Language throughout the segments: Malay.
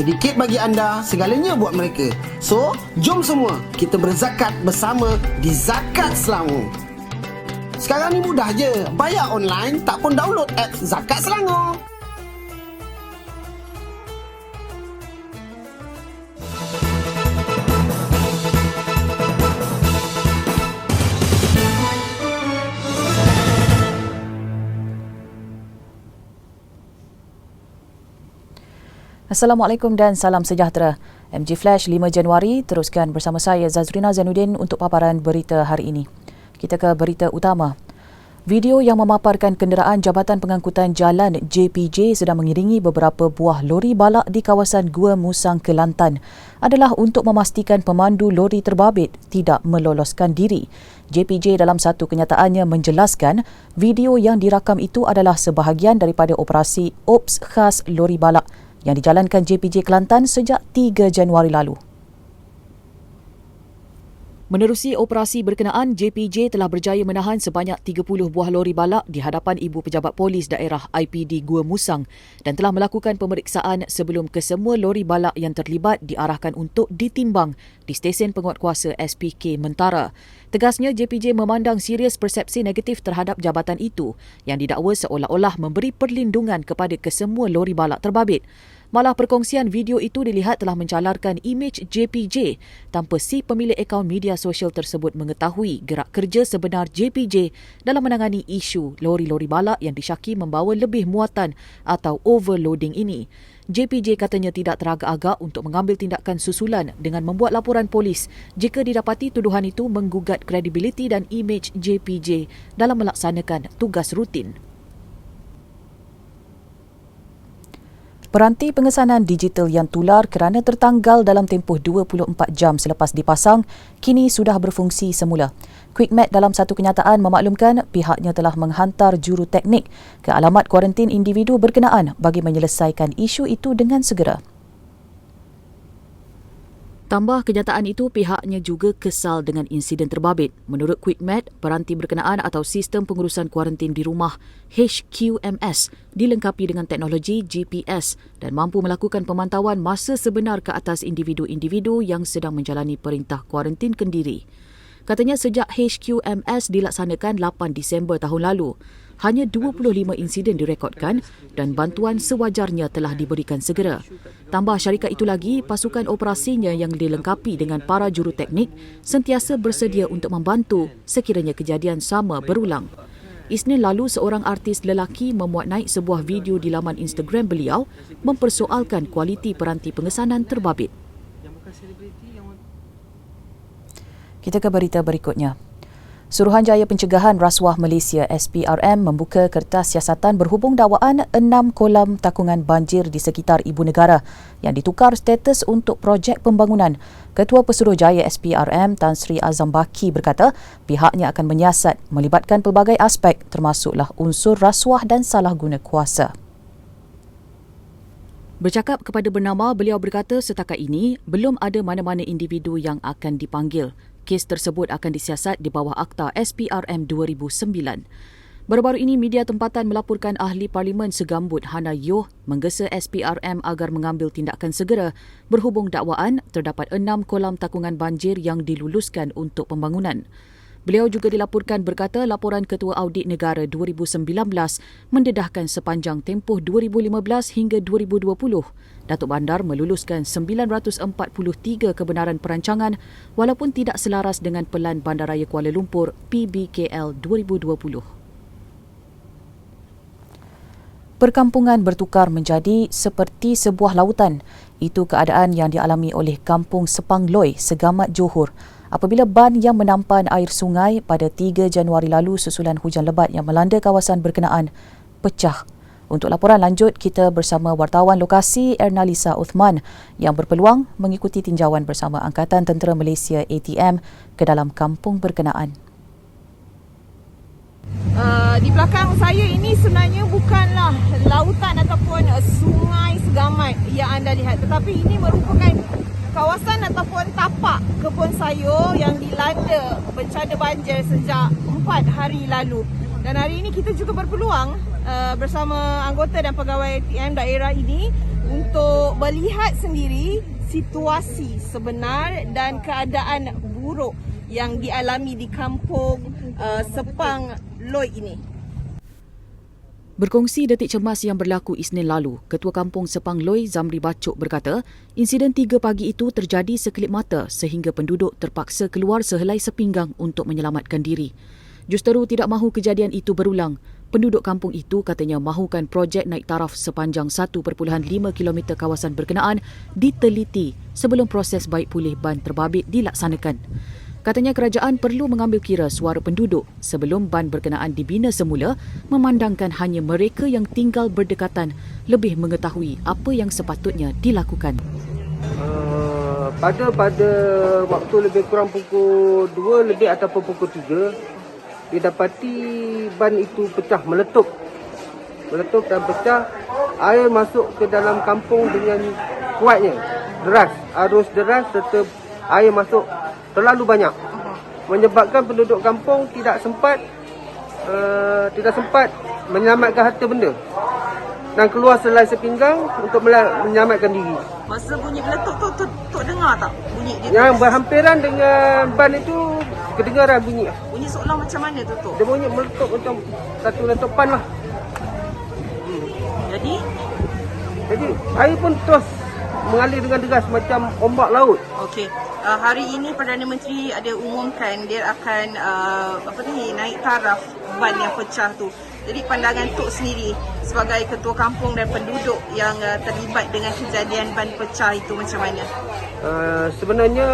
Sedikit bagi anda, segalanya buat mereka. So, jom semua kita berzakat bersama di Zakat Selangor. Sekarang ni mudah je. Bayar online, tak pun download apps Zakat Selangor. Assalamualaikum dan salam sejahtera. MG Flash 5 Januari teruskan bersama saya Zazrina Zainuddin untuk paparan berita hari ini. Kita ke berita utama. Video yang memaparkan kenderaan Jabatan Pengangkutan Jalan JPJ sedang mengiringi beberapa buah lori balak di kawasan Gua Musang, Kelantan adalah untuk memastikan pemandu lori terbabit tidak meloloskan diri. JPJ dalam satu kenyataannya menjelaskan video yang dirakam itu adalah sebahagian daripada operasi Ops Khas Lori Balak yang dijalankan JPJ Kelantan sejak 3 Januari lalu. Menerusi operasi berkenaan, JPJ telah berjaya menahan sebanyak 30 buah lori balak di hadapan Ibu Pejabat Polis Daerah IPD Gua Musang dan telah melakukan pemeriksaan sebelum kesemua lori balak yang terlibat diarahkan untuk ditimbang di stesen penguatkuasa SPK Mentara. Tegasnya, JPJ memandang serius persepsi negatif terhadap jabatan itu yang didakwa seolah-olah memberi perlindungan kepada kesemua lori balak terbabit. Malah perkongsian video itu dilihat telah mencalarkan imej JPJ tanpa si pemilik akaun media sosial tersebut mengetahui gerak kerja sebenar JPJ dalam menangani isu lori-lori balak yang disyaki membawa lebih muatan atau overloading ini. JPJ katanya tidak teragak-agak untuk mengambil tindakan susulan dengan membuat laporan polis jika didapati tuduhan itu menggugat kredibiliti dan imej JPJ dalam melaksanakan tugas rutin. Peranti pengesanan digital yang tular kerana tertanggal dalam tempoh 24 jam selepas dipasang kini sudah berfungsi semula. QuickMed dalam satu kenyataan memaklumkan pihaknya telah menghantar juru teknik ke alamat kuarantin individu berkenaan bagi menyelesaikan isu itu dengan segera. Tambah kenyataan itu, pihaknya juga kesal dengan insiden terbabit. Menurut QuickMed, peranti berkenaan atau sistem pengurusan kuarantin di rumah HQMS dilengkapi dengan teknologi GPS dan mampu melakukan pemantauan masa sebenar ke atas individu-individu yang sedang menjalani perintah kuarantin kendiri. Katanya sejak HQMS dilaksanakan 8 Disember tahun lalu, hanya 25 insiden direkodkan dan bantuan sewajarnya telah diberikan segera. Tambah syarikat itu lagi, pasukan operasinya yang dilengkapi dengan para juruteknik sentiasa bersedia untuk membantu sekiranya kejadian sama berulang. Isnin lalu, seorang artis lelaki memuat naik sebuah video di laman Instagram beliau mempersoalkan kualiti peranti pengesanan terbabit. Kita ke berita berikutnya. Suruhanjaya Pencegahan Rasuah Malaysia SPRM membuka kertas siasatan berhubung dakwaan 6 kolam takungan banjir di sekitar ibu negara yang ditukar status untuk projek pembangunan. Ketua Pesuruhjaya SPRM Tan Sri Azam Baki berkata pihaknya akan menyiasat melibatkan pelbagai aspek termasuklah unsur rasuah dan salah guna kuasa. Bercakap kepada Bernama, beliau berkata setakat ini belum ada mana-mana individu yang akan dipanggil. Kes tersebut akan disiasat di bawah Akta SPRM 2009. Baru-baru ini, media tempatan melaporkan ahli Parlimen segambut Hana Yoh menggesa SPRM agar mengambil tindakan segera berhubung dakwaan terdapat 6 kolam takungan banjir yang diluluskan untuk pembangunan. Beliau juga dilaporkan berkata laporan Ketua Audit Negara 2019 mendedahkan sepanjang tempoh 2015 hingga 2020. Datuk Bandar meluluskan 943 kebenaran perancangan walaupun tidak selaras dengan Pelan Bandaraya Kuala Lumpur PBKL 2020. Perkampungan bertukar menjadi seperti sebuah lautan. Itu keadaan yang dialami oleh Kampung Sepang Loi, Segamat Johor, apabila ban yang menampan air sungai pada 3 Januari lalu susulan hujan lebat yang melanda kawasan berkenaan pecah. Untuk laporan lanjut, kita bersama wartawan lokasi Ernalisa Uthman yang berpeluang mengikuti tinjauan bersama Angkatan Tentera Malaysia ATM ke dalam kampung berkenaan. Di belakang saya ini sebenarnya bukanlah lautan ataupun sungai Segamat yang anda lihat, tetapi ini merupakan kawasan ataupun tapak kebun sayur yang dilanda bencana banjir sejak 4 hari lalu. Dan hari ini kita juga berpeluang bersama anggota dan pegawai ATM daerah ini untuk melihat sendiri situasi sebenar dan keadaan buruk yang dialami di kampung Sepang Loi ini. Berkongsi detik cemas yang berlaku Isnin lalu, Ketua Kampung Sepang Loi Zamri Bacok berkata, insiden 3 pagi itu terjadi sekelip mata sehingga penduduk terpaksa keluar sehelai sepinggang untuk menyelamatkan diri. Justeru tidak mahu kejadian itu berulang. Penduduk kampung itu katanya mahukan projek naik taraf sepanjang 1.5 km kawasan berkenaan diteliti sebelum proses baik pulih ban terbabit dilaksanakan. Katanya kerajaan perlu mengambil kira suara penduduk sebelum ban berkenaan dibina semula, memandangkan hanya mereka yang tinggal berdekatan lebih mengetahui apa yang sepatutnya dilakukan. Pada waktu lebih kurang pukul 2 lebih ataupun pukul 3, didapati ban itu pecah, meletup dan pecah. Air masuk ke dalam kampung dengan kuatnya, arus deras serta air masuk terlalu banyak, menyebabkan penduduk kampung tidak sempat menyelamatkan harta benda dan keluar selai sepinggang untuk menyelamatkan diri. Masa bunyi meletup tu dengar tak bunyi dia? Yang berhampiran dengan ban itu kedengaran bunyi. Bunyi seolah macam mana tu? Dia bunyi meletup macam satu letupan lah. Jadi air pun terus mengalir dengan deras macam ombak laut. okey. Hari ini Perdana Menteri ada umumkan dia akan naik taraf ban yang pecah tu. Jadi pandangan Tok sendiri sebagai ketua kampung dan penduduk yang terlibat dengan kejadian ban pecah itu macam mana? Sebenarnya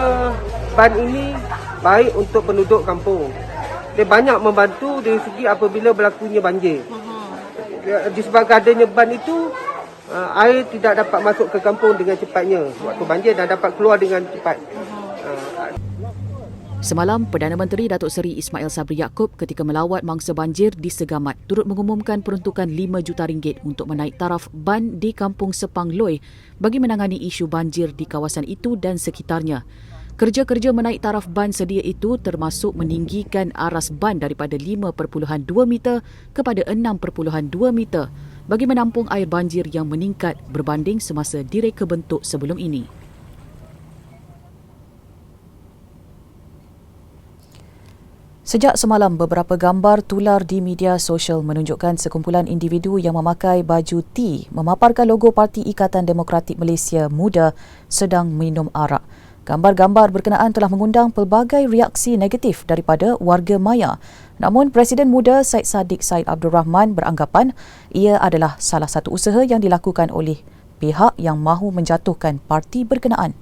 ban ini baik untuk penduduk kampung. Dia banyak membantu dari segi apabila berlakunya banjir. Disebabkan adanya ban itu, air tidak dapat masuk ke kampung dengan cepatnya waktu banjir dan dapat keluar dengan cepat. Semalam, Perdana Menteri Datuk Seri Ismail Sabri Yaakob ketika melawat mangsa banjir di Segamat turut mengumumkan peruntukan RM5 juta untuk menaik taraf ban di Kampung Sepang Loi bagi menangani isu banjir di kawasan itu dan sekitarnya. Kerja-kerja menaik taraf ban sedia itu termasuk meninggikan aras ban daripada 5.2 meter kepada 6.2 meter bagi menampung air banjir yang meningkat berbanding semasa direka bentuk sebelum ini. Sejak semalam, beberapa gambar tular di media sosial menunjukkan sekumpulan individu yang memakai baju T memaparkan logo Parti Ikatan Demokratik Malaysia Muda sedang minum arak. Gambar-gambar berkenaan telah mengundang pelbagai reaksi negatif daripada warga maya. Namun, Presiden Muda Syed Saddiq Syed Abdul Rahman beranggapan ia adalah salah satu usaha yang dilakukan oleh pihak yang mahu menjatuhkan parti berkenaan.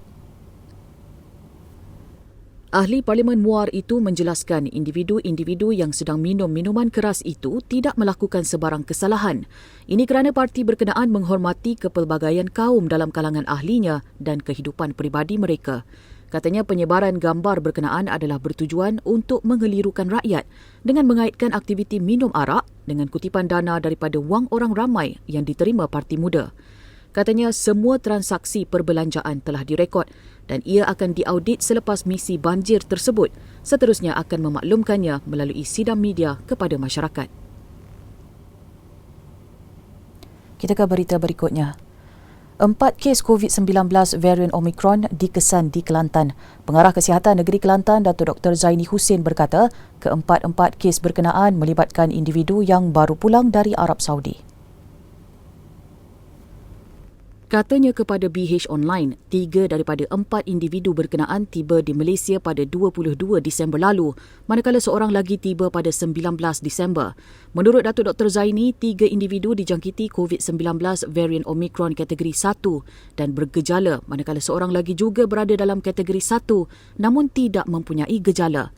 Ahli Parlimen Muar itu menjelaskan individu-individu yang sedang minum minuman keras itu tidak melakukan sebarang kesalahan. Ini kerana parti berkenaan menghormati kepelbagaian kaum dalam kalangan ahlinya dan kehidupan peribadi mereka. Katanya penyebaran gambar berkenaan adalah bertujuan untuk mengelirukan rakyat dengan mengaitkan aktiviti minum arak dengan kutipan dana daripada wang orang ramai yang diterima Parti Muda. Katanya semua transaksi perbelanjaan telah direkod dan ia akan diaudit selepas misi banjir tersebut. Seterusnya akan memaklumkannya melalui sidang media kepada masyarakat. Kita ke berita berikutnya. 4 kes COVID-19 varian Omicron dikesan di Kelantan. Pengarah Kesihatan Negeri Kelantan, Datuk Dr. Zaini Hussein berkata, keempat-empat kes berkenaan melibatkan individu yang baru pulang dari Arab Saudi. Katanya kepada BH Online, 3 daripada 4 individu berkenaan tiba di Malaysia pada 22 Disember lalu, manakala seorang lagi tiba pada 19 Disember. Menurut Datuk Dr. Zaini, 3 individu dijangkiti COVID-19 varian Omicron kategori 1 dan bergejala, manakala seorang lagi juga berada dalam kategori 1 namun tidak mempunyai gejala.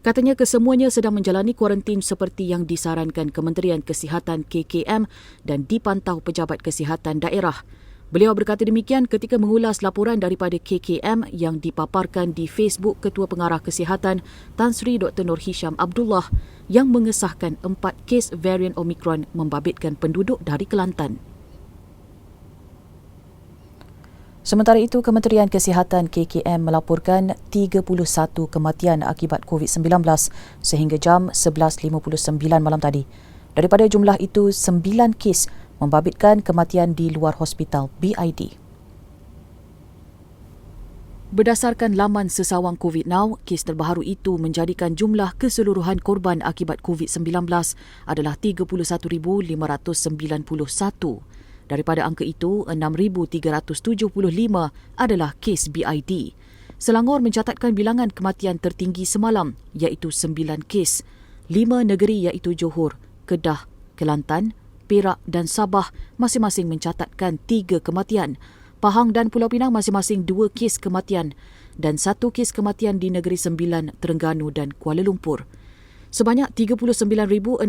Katanya kesemuanya sedang menjalani kuarantin seperti yang disarankan Kementerian Kesihatan KKM dan dipantau pejabat kesihatan daerah. Beliau berkata demikian ketika mengulas laporan daripada KKM yang dipaparkan di Facebook Ketua Pengarah Kesihatan Tan Sri Dr. Nur Hisham Abdullah yang mengesahkan 4 kes varian Omicron membabitkan penduduk dari Kelantan. Sementara itu, Kementerian Kesihatan KKM melaporkan 31 kematian akibat COVID-19 sehingga jam 11.59 malam tadi. Daripada jumlah itu, 9 kes membabitkan kematian di luar hospital BID. Berdasarkan laman Sesawang COVID Now, kes terbaru itu menjadikan jumlah keseluruhan korban akibat COVID-19 adalah 31,591. Daripada angka itu, 6,375 adalah kes BID. Selangor mencatatkan bilangan kematian tertinggi semalam iaitu 9 kes. 5 negeri iaitu Johor, Kedah, Kelantan, Perak dan Sabah masing-masing mencatatkan 3 kematian. Pahang dan Pulau Pinang masing-masing 2 kes kematian dan 1 kes kematian di Negeri Sembilan, Terengganu dan Kuala Lumpur. Sebanyak 39,682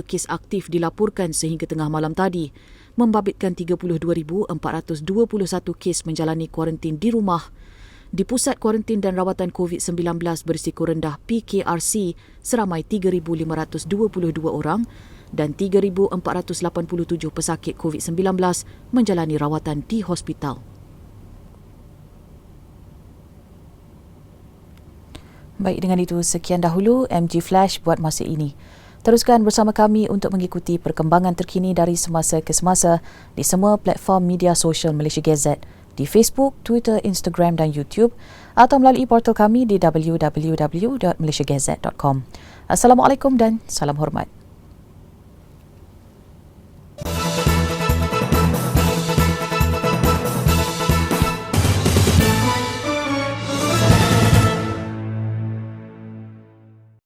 kes aktif dilaporkan sehingga tengah malam tadi, membabitkan 32,421 kes menjalani kuarantin di rumah. Di Pusat Kuarantin dan Rawatan COVID-19 berisiko rendah PKRC seramai 3,522 orang dan 3,487 pesakit COVID-19 menjalani rawatan di hospital. Baik, dengan itu sekian dahulu MG Flash buat masa ini. Teruskan bersama kami untuk mengikuti perkembangan terkini dari semasa ke semasa di semua platform media sosial Malaysia Gazette, di Facebook, Twitter, Instagram dan YouTube atau melalui portal kami di www.malaysiagazette.com. Assalamualaikum dan salam hormat.